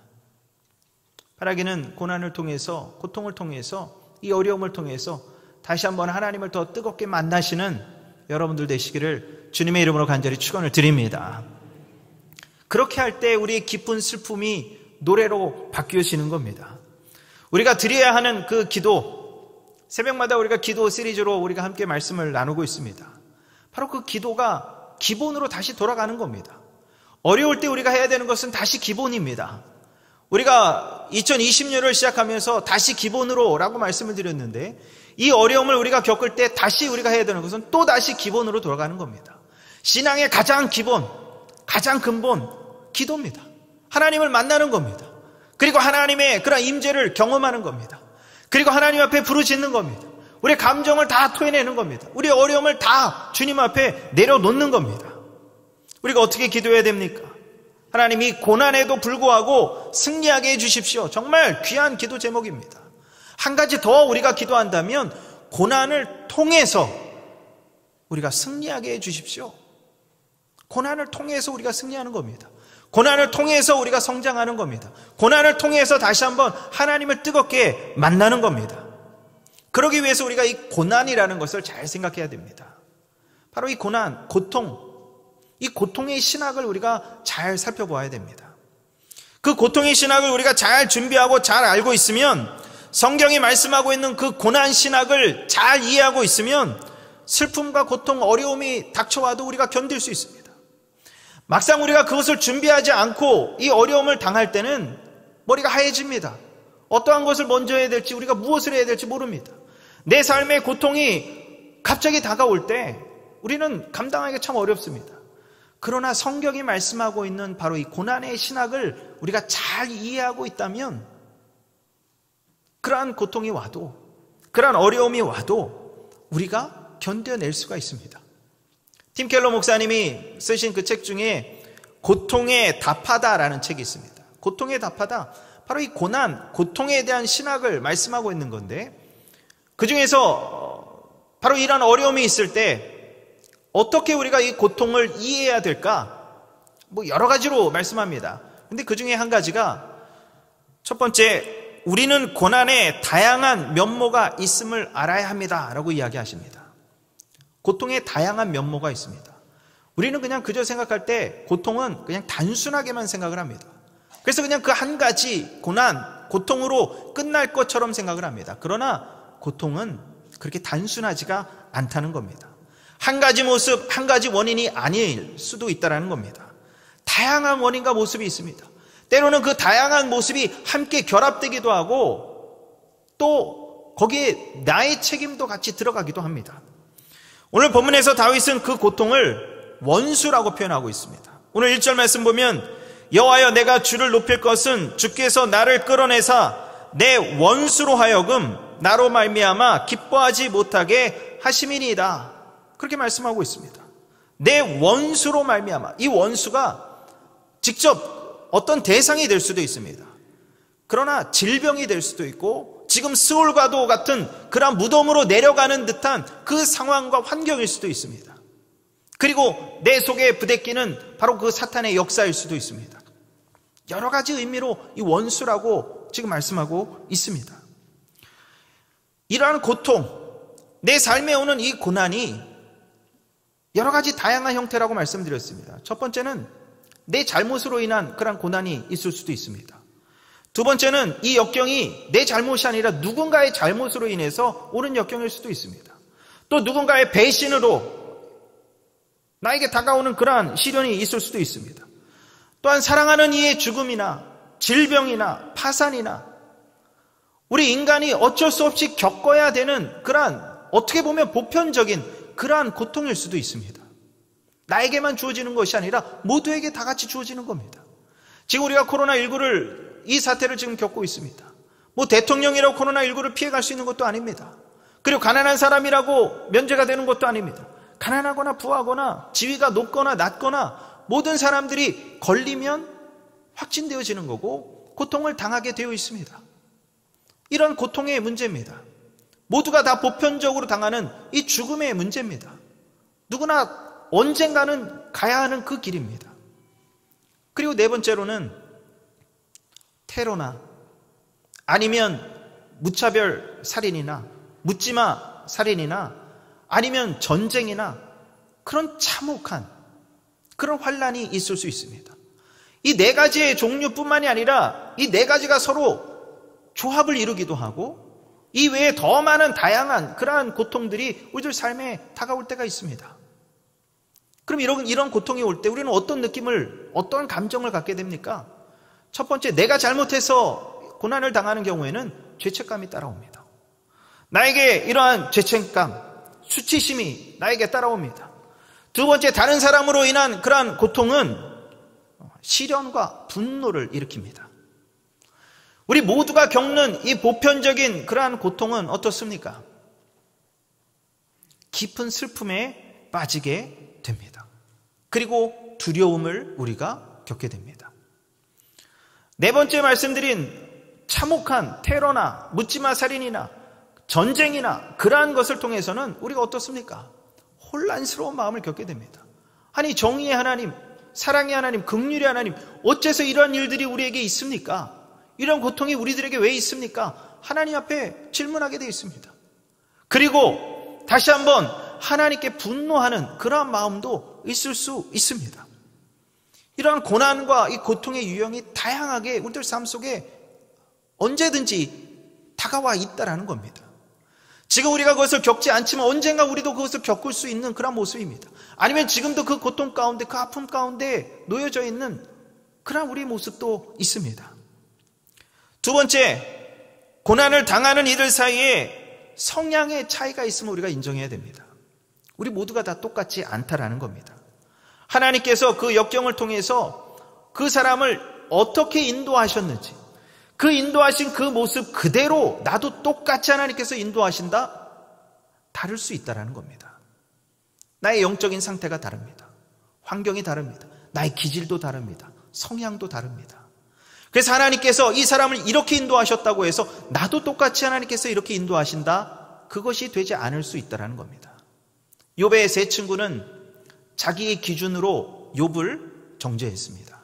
바라기는 고난을 통해서, 고통을 통해서, 이 어려움을 통해서 다시 한번 하나님을 더 뜨겁게 만나시는 여러분들 되시기를 주님의 이름으로 간절히 축원을 드립니다. 그렇게 할 때 우리의 깊은 슬픔이 노래로 바뀌어지는 겁니다. 우리가 드려야 하는 그 기도, 새벽마다 우리가 기도 시리즈로 우리가 함께 말씀을 나누고 있습니다. 바로 그 기도가 기본으로 다시 돌아가는 겁니다. 어려울 때 우리가 해야 되는 것은 다시 기본입니다. 우리가 2020년을 시작하면서 다시 기본으로 라고 말씀을 드렸는데, 이 어려움을 우리가 겪을 때 다시 우리가 해야 되는 것은 또 다시 기본으로 돌아가는 겁니다. 신앙의 가장 기본, 가장 근본, 기도입니다. 하나님을 만나는 겁니다. 그리고 하나님의 그런 임재를 경험하는 겁니다. 그리고 하나님 앞에 부르짖는 겁니다. 우리의 감정을 다 토해내는 겁니다. 우리의 어려움을 다 주님 앞에 내려놓는 겁니다. 우리가 어떻게 기도해야 됩니까? 하나님, 이 고난에도 불구하고 승리하게 해주십시오. 정말 귀한 기도 제목입니다. 한 가지 더 우리가 기도한다면 고난을 통해서 우리가 승리하게 해주십시오. 고난을 통해서 우리가 승리하는 겁니다. 고난을 통해서 우리가 성장하는 겁니다. 고난을 통해서 다시 한번 하나님을 뜨겁게 만나는 겁니다. 그러기 위해서 우리가 이 고난이라는 것을 잘 생각해야 됩니다. 바로 이 고난, 고통, 이 고통의 신학을 우리가 잘 살펴보아야 됩니다. 그 고통의 신학을 우리가 잘 준비하고 잘 알고 있으면, 성경이 말씀하고 있는 그 고난 신학을 잘 이해하고 있으면 슬픔과 고통, 어려움이 닥쳐와도 우리가 견딜 수 있습니다. 막상 우리가 그것을 준비하지 않고 이 어려움을 당할 때는 머리가 하얘집니다. 어떠한 것을 먼저 해야 될지, 우리가 무엇을 해야 될지 모릅니다. 내 삶의 고통이 갑자기 다가올 때 우리는 감당하기가 참 어렵습니다. 그러나 성경이 말씀하고 있는 바로 이 고난의 신학을 우리가 잘 이해하고 있다면, 그러한 고통이 와도, 그러한 어려움이 와도 우리가 견뎌낼 수가 있습니다. 팀 켈러 목사님이 쓰신 그 책 중에 고통에 답하다라는 책이 있습니다. 고통에 답하다, 바로 이 고난, 고통에 대한 신학을 말씀하고 있는 건데, 그 중에서 바로 이런 어려움이 있을 때 어떻게 우리가 이 고통을 이해해야 될까? 여러 가지로 말씀합니다. 근데 그 중에 한 가지가, 첫 번째, 우리는 고난에 다양한 면모가 있음을 알아야 합니다 라고 이야기하십니다. 고통에 다양한 면모가 있습니다. 우리는 그냥 그저 생각할 때 고통은 그냥 단순하게만 생각을 합니다. 그래서 그냥 그 한 가지 고난, 고통으로 끝날 것처럼 생각을 합니다. 그러나 고통은 그렇게 단순하지가 않다는 겁니다. 한 가지 모습, 한 가지 원인이 아닐 수도 있다는 겁니다. 다양한 원인과 모습이 있습니다. 때로는 그 다양한 모습이 함께 결합되기도 하고, 또 거기에 나의 책임도 같이 들어가기도 합니다. 오늘 본문에서 다윗은 그 고통을 원수라고 표현하고 있습니다. 오늘 1절 말씀 보면, 여호와여, 내가 주를 높일 것은 주께서 나를 끌어내사 내 원수로 하여금 나로 말미암아 기뻐하지 못하게 하심이니이다. 그렇게 말씀하고 있습니다. 내 원수로 말미암아. 이 원수가 직접 어떤 대상이 될 수도 있습니다. 그러나 질병이 될 수도 있고, 지금 스올과도 같은 그런 무덤으로 내려가는 듯한 그 상황과 환경일 수도 있습니다. 그리고 내 속에 부대끼는 바로 그 사탄의 역사일 수도 있습니다. 여러 가지 의미로 이 원수라고 지금 말씀하고 있습니다. 이러한 고통, 내 삶에 오는 이 고난이 여러 가지 다양한 형태라고 말씀드렸습니다. 첫 번째는 내 잘못으로 인한 그런 고난이 있을 수도 있습니다. 두 번째는 이 역경이 내 잘못이 아니라 누군가의 잘못으로 인해서 오는 역경일 수도 있습니다. 또 누군가의 배신으로 나에게 다가오는 그러한 시련이 있을 수도 있습니다. 또한 사랑하는 이의 죽음이나 질병이나 파산이나 우리 인간이 어쩔 수 없이 겪어야 되는 그러한, 어떻게 보면 보편적인 그러한 고통일 수도 있습니다. 나에게만 주어지는 것이 아니라 모두에게 다 같이 주어지는 겁니다. 지금 우리가 코로나19를, 이 사태를 지금 겪고 있습니다. 대통령이라고 코로나19를 피해갈 수 있는 것도 아닙니다. 그리고 가난한 사람이라고 면제가 되는 것도 아닙니다. 가난하거나 부하거나 지위가 높거나 낮거나 모든 사람들이 걸리면 확진되어지는 거고 고통을 당하게 되어 있습니다. 이런 고통의 문제입니다. 모두가 다 보편적으로 당하는 이 죽음의 문제입니다. 누구나 언젠가는 가야 하는 그 길입니다. 그리고 네 번째로는 테러나 아니면 무차별 살인이나 묻지마 살인이나 아니면 전쟁이나 그런 참혹한 그런 환란이 있을 수 있습니다. 이 네 가지의 종류뿐만이 아니라 이 네 가지가 서로 조합을 이루기도 하고 이 외에 더 많은 다양한 그러한 고통들이 우리들 삶에 다가올 때가 있습니다. 그럼 이런 고통이 올 때 우리는 어떤 느낌을, 어떤 감정을 갖게 됩니까? 첫 번째, 내가 잘못해서 고난을 당하는 경우에는 죄책감이 따라옵니다. 나에게 이러한 죄책감, 수치심이 나에게 따라옵니다. 두 번째, 다른 사람으로 인한 그러한 고통은 시련과 분노를 일으킵니다. 우리 모두가 겪는 이 보편적인 그러한 고통은 어떻습니까? 깊은 슬픔에 빠지게 됩니다. 그리고 두려움을 우리가 겪게 됩니다. 네 번째 말씀드린 참혹한 테러나 묻지마 살인이나 전쟁이나 그러한 것을 통해서는 우리가 어떻습니까? 혼란스러운 마음을 겪게 됩니다. 아니, 정의의 하나님, 사랑의 하나님, 긍휼의 하나님, 어째서 이러한 일들이 우리에게 있습니까? 이런 고통이 우리들에게 왜 있습니까? 하나님 앞에 질문하게 되어 있습니다. 그리고 다시 한번 하나님께 분노하는 그러한 마음도 있을 수 있습니다. 이러한 고난과 이 고통의 유형이 다양하게 우리들 삶 속에 언제든지 다가와 있다라는 겁니다. 지금 우리가 그것을 겪지 않지만 언젠가 우리도 그것을 겪을 수 있는 그런 모습입니다. 아니면 지금도 그 고통 가운데, 그 아픔 가운데 놓여져 있는 그런 우리 모습도 있습니다. 두 번째, 고난을 당하는 이들 사이에 성향의 차이가 있음을 우리가 인정해야 됩니다. 우리 모두가 다 똑같지 않다라는 겁니다. 하나님께서 그 역경을 통해서 그 사람을 어떻게 인도하셨는지, 그 인도하신 그 모습 그대로 나도 똑같이 하나님께서 인도하신다? 다를 수 있다는 겁니다. 나의 영적인 상태가 다릅니다. 환경이 다릅니다. 나의 기질도 다릅니다. 성향도 다릅니다. 그래서 하나님께서 이 사람을 이렇게 인도하셨다고 해서 나도 똑같이 하나님께서 이렇게 인도하신다? 그것이 되지 않을 수 있다는 겁니다. 욥의 세 친구는 자기의 기준으로 욥을 정죄했습니다.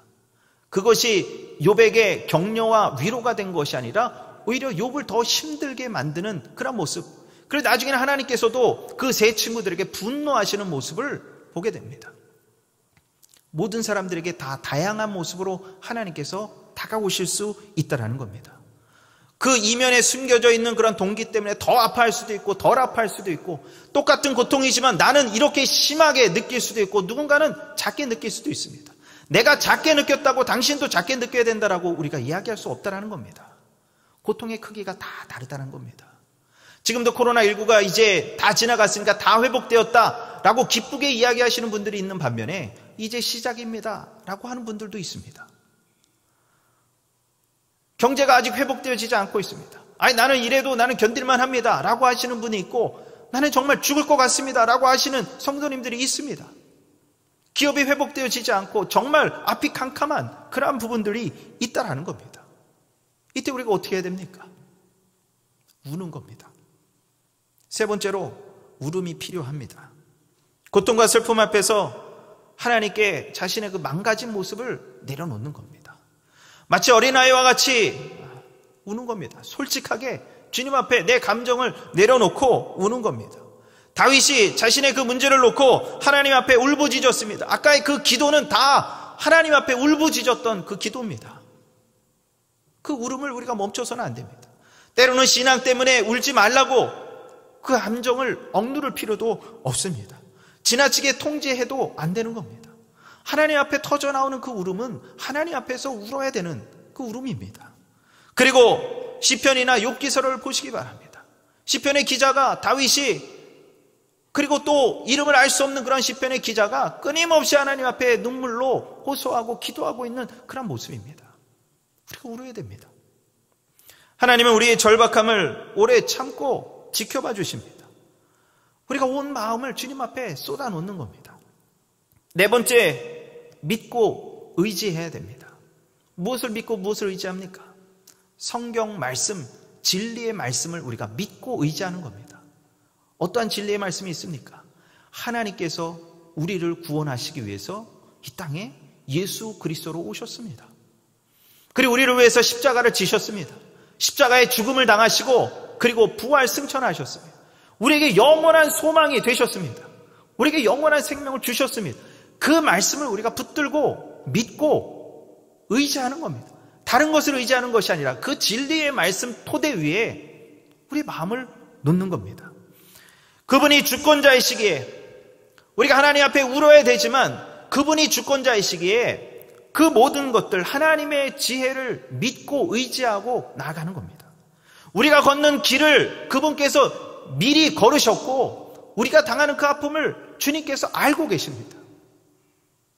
그것이 욥에게 격려와 위로가 된 것이 아니라 오히려 욥을 더 힘들게 만드는 그런 모습. 그래서 나중에는 하나님께서도 그 세 친구들에게 분노하시는 모습을 보게 됩니다. 모든 사람들에게 다 다양한 모습으로 하나님께서 다가오실 수 있다는 겁니다. 그 이면에 숨겨져 있는 그런 동기 때문에 더 아파할 수도 있고 덜 아파할 수도 있고 똑같은 고통이지만 나는 이렇게 심하게 느낄 수도 있고 누군가는 작게 느낄 수도 있습니다. 내가 작게 느꼈다고 당신도 작게 느껴야 된다라고 우리가 이야기할 수 없다는 겁니다. 고통의 크기가 다 다르다는 겁니다. 지금도 코로나19가 이제 다 지나갔으니까 다 회복되었다라고 기쁘게 이야기하시는 분들이 있는 반면에 이제 시작입니다 라고 하는 분들도 있습니다. 경제가 아직 회복되어지지 않고 있습니다. 아니, 나는 이래도 나는 견딜만 합니다 라고 하시는 분이 있고, 나는 정말 죽을 것 같습니다 라고 하시는 성도님들이 있습니다. 기업이 회복되어지지 않고 정말 앞이 캄캄한 그러한 부분들이 있다라는 겁니다. 이때 우리가 어떻게 해야 됩니까? 우는 겁니다. 세 번째로 울음이 필요합니다. 고통과 슬픔 앞에서 하나님께 자신의 그 망가진 모습을 내려놓는 겁니다. 마치 어린아이와 같이 우는 겁니다. 솔직하게 주님 앞에 내 감정을 내려놓고 우는 겁니다. 다윗이 자신의 그 문제를 놓고 하나님 앞에 울부짖었습니다. 아까의 그 기도는 다 하나님 앞에 울부짖었던 그 기도입니다. 그 울음을 우리가 멈춰서는 안 됩니다. 때로는 신앙 때문에 울지 말라고 그 감정을 억누를 필요도 없습니다. 지나치게 통제해도 안 되는 겁니다. 하나님 앞에 터져나오는 그 울음은 하나님 앞에서 울어야 되는 그 울음입니다. 그리고 시편이나 욥기서를 보시기 바랍니다. 시편의 기자가 다윗이, 그리고 또 이름을 알 수 없는 그런 시편의 기자가 끊임없이 하나님 앞에 눈물로 호소하고 기도하고 있는 그런 모습입니다. 우리가 울어야 됩니다. 하나님은 우리의 절박함을 오래 참고 지켜봐 주십니다. 우리가 온 마음을 주님 앞에 쏟아놓는 겁니다. 네 번째, 믿고 의지해야 됩니다. 무엇을 믿고 무엇을 의지합니까? 성경 말씀, 진리의 말씀을 우리가 믿고 의지하는 겁니다. 어떠한 진리의 말씀이 있습니까? 하나님께서 우리를 구원하시기 위해서 이 땅에 예수 그리스도로 오셨습니다. 그리고 우리를 위해서 십자가를 지셨습니다. 십자가의 죽음을 당하시고 그리고 부활 승천하셨어요. 우리에게 영원한 소망이 되셨습니다. 우리에게 영원한 생명을 주셨습니다. 그 말씀을 우리가 붙들고 믿고 의지하는 겁니다. 다른 것을 의지하는 것이 아니라 그 진리의 말씀 토대 위에 우리 마음을 놓는 겁니다. 그분이 주권자이시기에 우리가 하나님 앞에 울어야 되지만 그분이 주권자이시기에 그 모든 것들 하나님의 지혜를 믿고 의지하고 나아가는 겁니다. 우리가 걷는 길을 그분께서 미리 걸으셨고 우리가 당하는 그 아픔을 주님께서 알고 계십니다.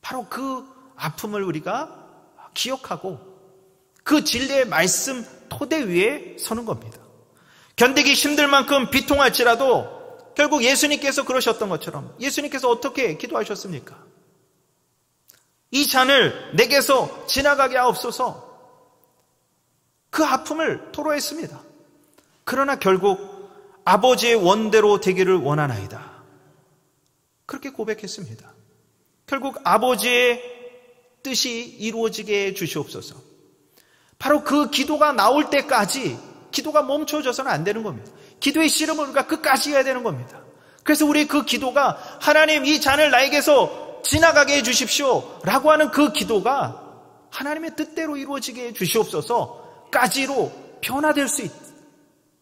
바로 그 아픔을 우리가 기억하고 그 진리의 말씀 토대 위에 서는 겁니다. 견디기 힘들 만큼 비통할지라도 결국 예수님께서 그러셨던 것처럼 예수님께서 어떻게 기도하셨습니까? 이 잔을 내게서 지나가게 하옵소서. 그 아픔을 토로했습니다. 그러나 결국 아버지의 원대로 되기를 원하나이다. 그렇게 고백했습니다. 결국 아버지의 뜻이 이루어지게 해 주시옵소서. 바로 그 기도가 나올 때까지 기도가 멈춰져서는 안 되는 겁니다. 기도의 씨름을 우리가 끝까지 해야 되는 겁니다. 그래서 우리 그 기도가 하나님 이 잔을 나에게서 지나가게 해 주십시오 라고 하는 그 기도가 하나님의 뜻대로 이루어지게 해 주시옵소서 까지로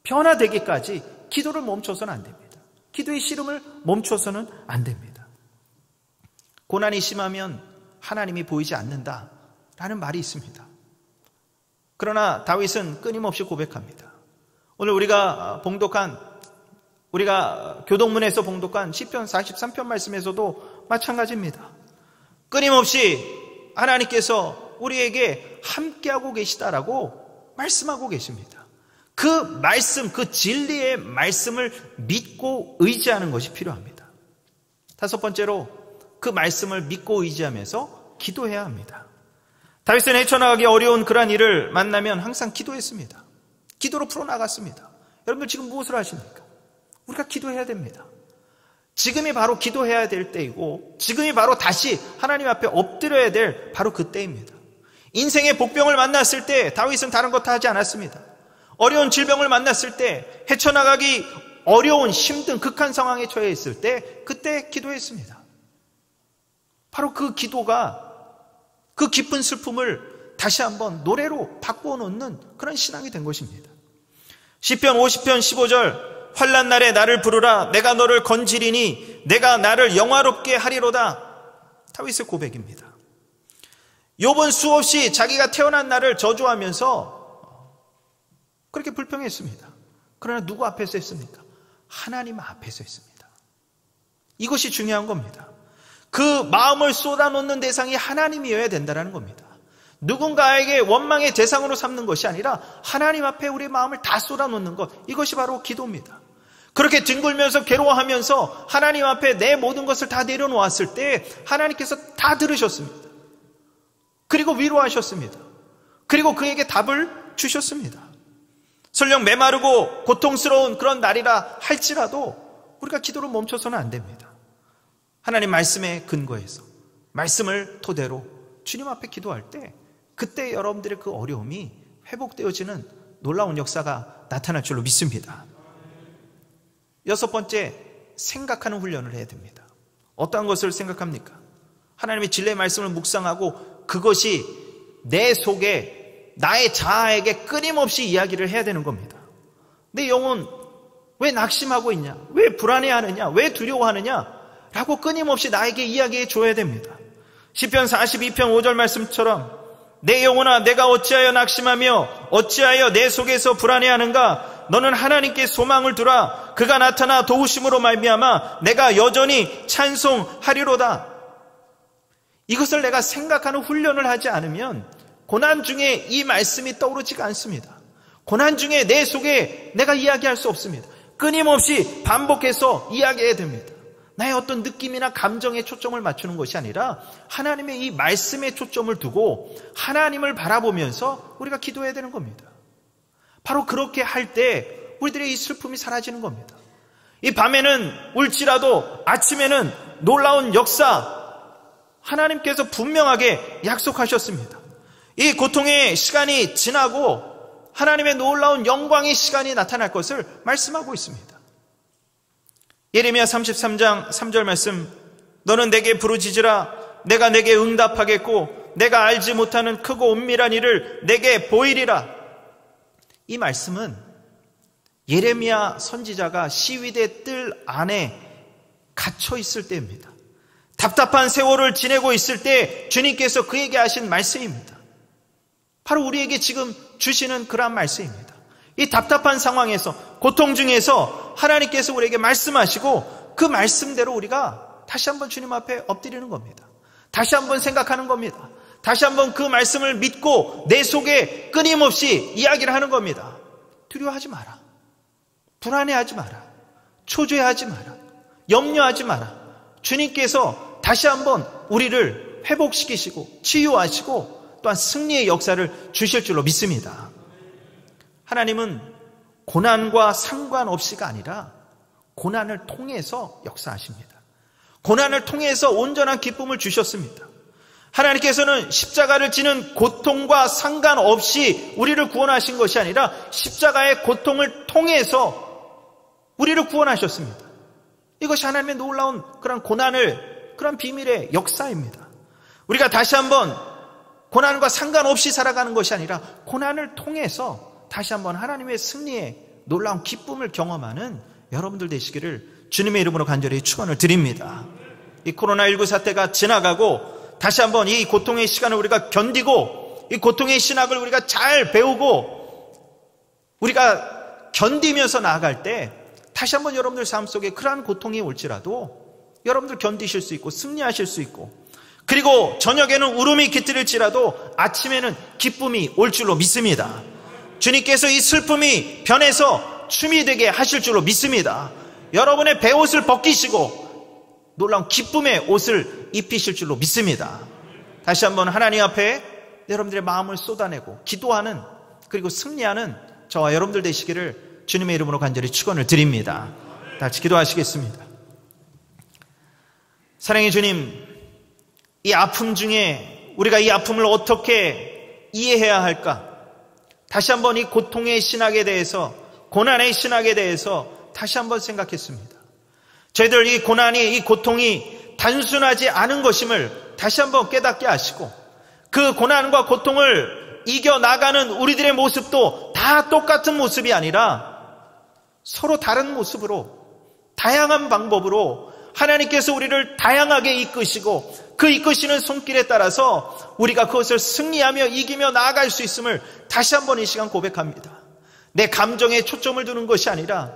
변화되기까지 기도를 멈춰서는 안 됩니다. 기도의 씨름을 멈춰서는 안 됩니다. 고난이 심하면 하나님이 보이지 않는다라는 말이 있습니다. 그러나 다윗은 끊임없이 고백합니다. 오늘 우리가 교동문에서 봉독한 시편 43편 말씀에서도 마찬가지입니다. 끊임없이 하나님께서 우리에게 함께하고 계시다라고 말씀하고 계십니다. 그 말씀, 그 진리의 말씀을 믿고 의지하는 것이 필요합니다. 다섯 번째로 그 말씀을 믿고 의지하면서 기도해야 합니다. 다윗은 헤쳐나가기 어려운 그러한 일을 만나면 항상 기도했습니다. 기도로 풀어나갔습니다. 여러분들 지금 무엇을 하십니까? 우리가 기도해야 됩니다. 지금이 바로 기도해야 될 때이고 지금이 바로 다시 하나님 앞에 엎드려야 될 바로 그때입니다. 인생의 복병을 만났을 때 다윗은 다른 것 다 하지 않았습니다. 어려운 질병을 만났을 때 헤쳐나가기 어려운 힘든 극한 상황에 처해 있을 때 그때 기도했습니다. 바로 그 기도가 그 깊은 슬픔을 다시 한번 노래로 바꾸어 놓는 그런 신앙이 된 것입니다. 시편 50편 15절 환난 날에 나를 부르라 내가 너를 건지리니 내가 나를 영화롭게 하리로다. 다윗의 고백입니다. 욥은 수없이 자기가 태어난 날을 저주하면서 그렇게 불평했습니다. 그러나 누구 앞에서 했습니까? 하나님 앞에서 했습니다. 이것이 중요한 겁니다. 그 마음을 쏟아놓는 대상이 하나님이어야 된다는 겁니다. 누군가에게 원망의 대상으로 삼는 것이 아니라 하나님 앞에 우리의 마음을 다 쏟아놓는 것, 이것이 바로 기도입니다. 그렇게 뒹굴면서 괴로워하면서 하나님 앞에 내 모든 것을 다 내려놓았을 때 하나님께서 다 들으셨습니다. 그리고 위로하셨습니다. 그리고 그에게 답을 주셨습니다. 설령 메마르고 고통스러운 그런 날이라 할지라도 우리가 기도를 멈춰서는 안 됩니다. 하나님 말씀에 근거해서 말씀을 토대로 주님 앞에 기도할 때 그때 여러분들의 그 어려움이 회복되어지는 놀라운 역사가 나타날 줄로 믿습니다. 여섯 번째, 생각하는 훈련을 해야 됩니다. 어떠한 것을 생각합니까? 하나님의 진리의 말씀을 묵상하고 그것이 내 속에 나의 자아에게 끊임없이 이야기를 해야 되는 겁니다. 내 영혼 왜 낙심하고 있냐? 왜 불안해하느냐? 왜 두려워하느냐? 라고 끊임없이 나에게 이야기해 줘야 됩니다. 시편 42편 5절 말씀처럼 내 영혼아 내가 어찌하여 낙심하며 어찌하여 내 속에서 불안해하는가? 너는 하나님께 소망을 두라. 그가 나타나 도우심으로 말미암아 내가 여전히 찬송하리로다. 이것을 내가 생각하는 훈련을 하지 않으면 고난 중에 이 말씀이 떠오르지가 않습니다. 고난 중에 내 속에 내가 이야기할 수 없습니다. 끊임없이 반복해서 이야기해야 됩니다. 나의 어떤 느낌이나 감정에 초점을 맞추는 것이 아니라 하나님의 이 말씀에 초점을 두고 하나님을 바라보면서 우리가 기도해야 되는 겁니다. 바로 그렇게 할 때 우리들의 이 슬픔이 사라지는 겁니다. 이 밤에는 울지라도 아침에는 놀라운 역사 하나님께서 분명하게 약속하셨습니다. 이 고통의 시간이 지나고 하나님의 놀라운 영광의 시간이 나타날 것을 말씀하고 있습니다. 예레미야 33장 3절 말씀, 너는 내게 부르짖으라 내가 내게 응답하겠고 내가 알지 못하는 크고 은밀한 일을 내게 보이리라. 이 말씀은 예레미야 선지자가 시위대 뜰 안에 갇혀 있을 때입니다. 답답한 세월을 지내고 있을 때 주님께서 그에게 하신 말씀입니다. 바로 우리에게 지금 주시는 그러한 말씀입니다. 이 답답한 상황에서, 고통 중에서 하나님께서 우리에게 말씀하시고 그 말씀대로 우리가 다시 한번 주님 앞에 엎드리는 겁니다. 다시 한번 생각하는 겁니다. 다시 한번 그 말씀을 믿고 내 속에 끊임없이 이야기를 하는 겁니다. 두려워하지 마라. 불안해하지 마라. 초조해하지 마라. 염려하지 마라. 주님께서 다시 한번 우리를 회복시키시고 치유하시고 또한 승리의 역사를 주실 줄로 믿습니다. 하나님은 고난과 상관없이가 아니라 고난을 통해서 역사하십니다. 고난을 통해서 온전한 기쁨을 주셨습니다. 하나님께서는 십자가를 지는 고통과 상관없이 우리를 구원하신 것이 아니라 십자가의 고통을 통해서 우리를 구원하셨습니다. 이것이 하나님의 놀라운 그런 고난을, 그런 비밀의 역사입니다. 우리가 다시 한번 고난과 상관없이 살아가는 것이 아니라 고난을 통해서 다시 한번 하나님의 승리의 놀라운 기쁨을 경험하는 여러분들 되시기를 주님의 이름으로 간절히 축원을 드립니다. 이 코로나19 사태가 지나가고 다시 한번 이 고통의 시간을 우리가 견디고 이 고통의 신학을 우리가 잘 배우고 우리가 견디면서 나아갈 때 다시 한번 여러분들 삶 속에 그러한 고통이 올지라도 여러분들 견디실 수 있고 승리하실 수 있고, 그리고 저녁에는 울음이 깃들일지라도 아침에는 기쁨이 올 줄로 믿습니다. 주님께서 이 슬픔이 변해서 춤이 되게 하실 줄로 믿습니다. 여러분의 베옷을 벗기시고 놀라운 기쁨의 옷을 입히실 줄로 믿습니다. 다시 한번 하나님 앞에 여러분들의 마음을 쏟아내고 기도하는, 그리고 승리하는 저와 여러분들 되시기를 주님의 이름으로 간절히 축원을 드립니다. 다 같이 기도하시겠습니다. 사랑의 주님, 이 아픔 중에 우리가 이 아픔을 어떻게 이해해야 할까? 다시 한번 이 고통의 신학에 대해서, 고난의 신학에 대해서 다시 한번 생각했습니다. 저희들 이 고난이, 이 고통이 단순하지 않은 것임을 다시 한번 깨닫게 하시고, 그 고난과 고통을 이겨나가는 우리들의 모습도 다 똑같은 모습이 아니라 서로 다른 모습으로, 다양한 방법으로 하나님께서 우리를 다양하게 이끄시고 그 이끄시는 손길에 따라서 우리가 그것을 승리하며 이기며 나아갈 수 있음을 다시 한번 이 시간 고백합니다. 내 감정에 초점을 두는 것이 아니라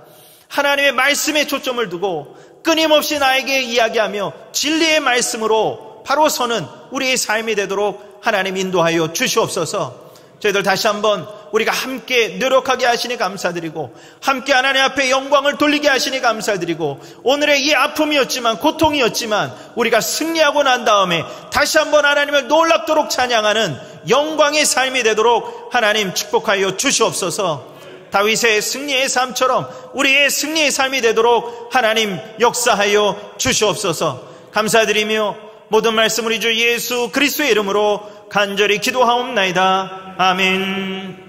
하나님의 말씀에 초점을 두고 끊임없이 나에게 이야기하며 진리의 말씀으로 바로 서는 우리의 삶이 되도록 하나님 인도하여 주시옵소서. 저희들 다시 한번 우리가 함께 노력하게 하시니 감사드리고, 함께 하나님 앞에 영광을 돌리게 하시니 감사드리고, 오늘의 이 아픔이었지만, 고통이었지만 우리가 승리하고 난 다음에 다시 한번 하나님을 놀랍도록 찬양하는 영광의 삶이 되도록 하나님 축복하여 주시옵소서. 다윗의 승리의 삶처럼 우리의 승리의 삶이 되도록 하나님 역사하여 주시옵소서. 감사드리며 모든 말씀 우리 주 예수 그리스도의 이름으로 간절히 기도하옵나이다. 아멘.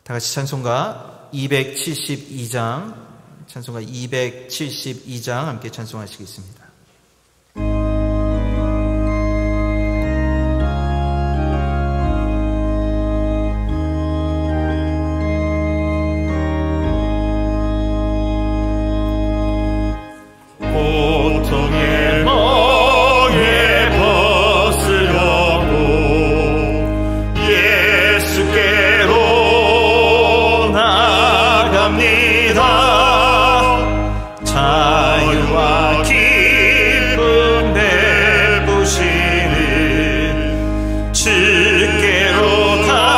다 같이 찬송가 272장, 찬송가 272장 함께 찬송하시겠습니다. 고통의 멍에 벗으려고 예수께로 나갑니다. 자유와 기쁨 베푸시는 주께로 갑니다.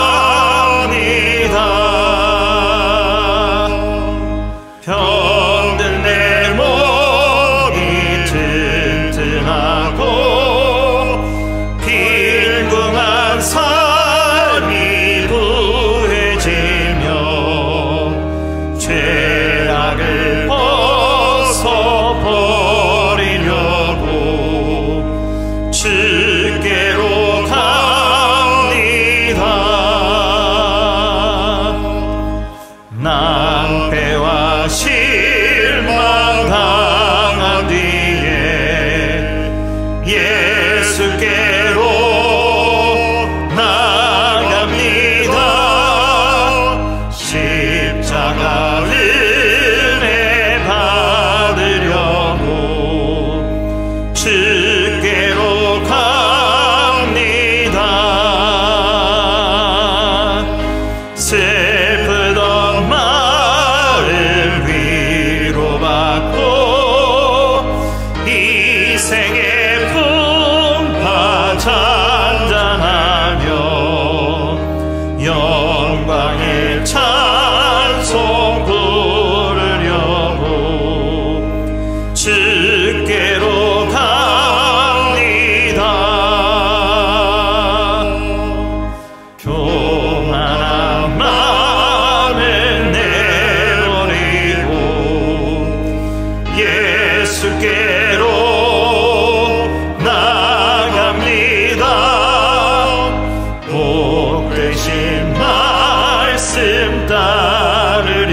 병든 내 몸이 튼튼하고 빈궁한 삶이 주신 말씀 따르려고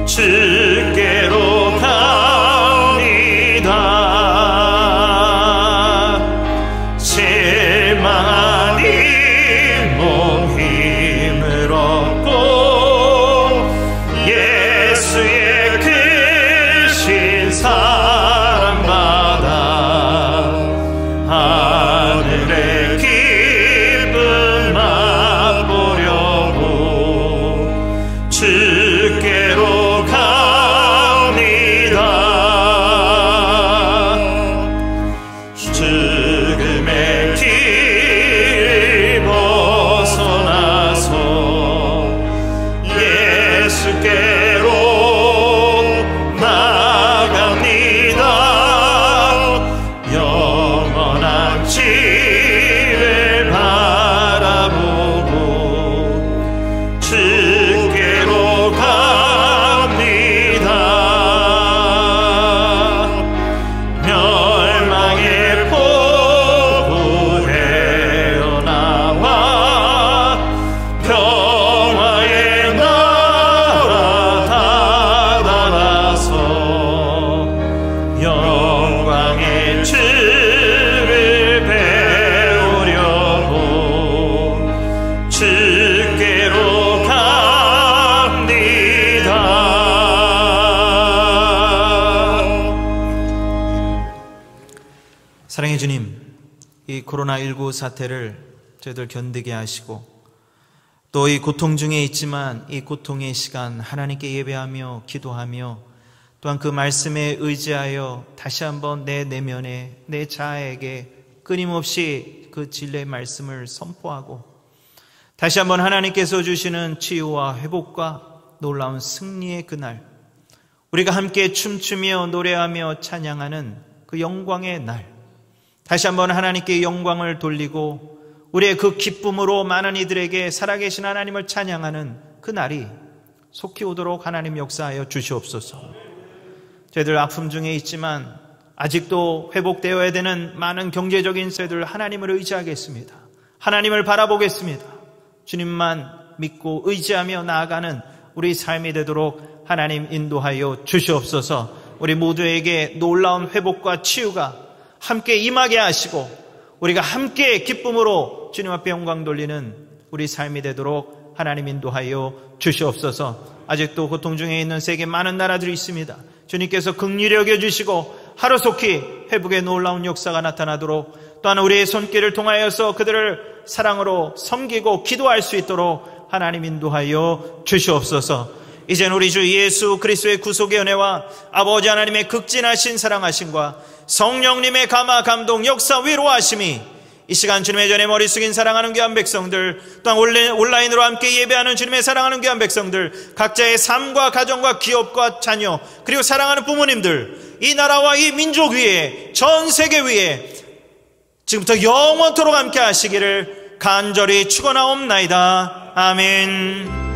주께로 갑니다. 실망한 이 몸 힘을 얻고 예수의 크신 사랑받아 하늘의 기쁨 맛보려고 주께로 갑니다. 죽음의 길을 벗어나서 예수께로 나갑니다. 영원한 집을 바라보고 주께로 갑니다. 멸망의 포구 헤어나와 평화의 나라 다다라서 영광의 주를 배우려고 주께로 갑니다. 사랑의 주님, 이 코로나19 사태를 저희들 견디게 하시고 또 이 고통 중에 있지만 이 고통의 시간 하나님께 예배하며 기도하며 또한 그 말씀에 의지하여 다시 한번 내 내면에 내 자아에게 끊임없이 그 진리의 말씀을 선포하고 다시 한번 하나님께서 주시는 치유와 회복과 놀라운 승리의 그날, 우리가 함께 춤추며 노래하며 찬양하는 그 영광의 날, 다시 한번 하나님께 영광을 돌리고 우리의 그 기쁨으로 많은 이들에게 살아계신 하나님을 찬양하는 그 날이 속히 오도록 하나님 역사하여 주시옵소서. 저희들 아픔 중에 있지만 아직도 회복되어야 되는 많은 경제적인 세들 하나님을 의지하겠습니다. 하나님을 바라보겠습니다. 주님만 믿고 의지하며 나아가는 우리 삶이 되도록 하나님 인도하여 주시옵소서. 우리 모두에게 놀라운 회복과 치유가 함께 임하게 하시고 우리가 함께 기쁨으로 주님 앞에 영광 돌리는 우리 삶이 되도록 하나님 인도하여 주시옵소서. 아직도 고통 중에 있는 세계 많은 나라들이 있습니다. 주님께서 긍휼히 여겨주시고 하루속히 회복의 놀라운 역사가 나타나도록 또한 우리의 손길을 통하여서 그들을 사랑으로 섬기고 기도할 수 있도록 하나님 인도하여 주시옵소서. 이제는 우리 주 예수 그리스도의 구속의 은혜와 아버지 하나님의 극진하신 사랑하심과 성령님의 감화 감동 역사 위로하심이 이 시간 주님의 전에 머리 숙인 사랑하는 귀한 백성들, 또한 온라인으로 함께 예배하는 주님의 사랑하는 귀한 백성들, 각자의 삶과 가정과 기업과 자녀, 그리고 사랑하는 부모님들, 이 나라와 이 민족 위에, 전 세계 위에 지금부터 영원토록 함께 하시기를 간절히 축원하옵나이다. 아멘.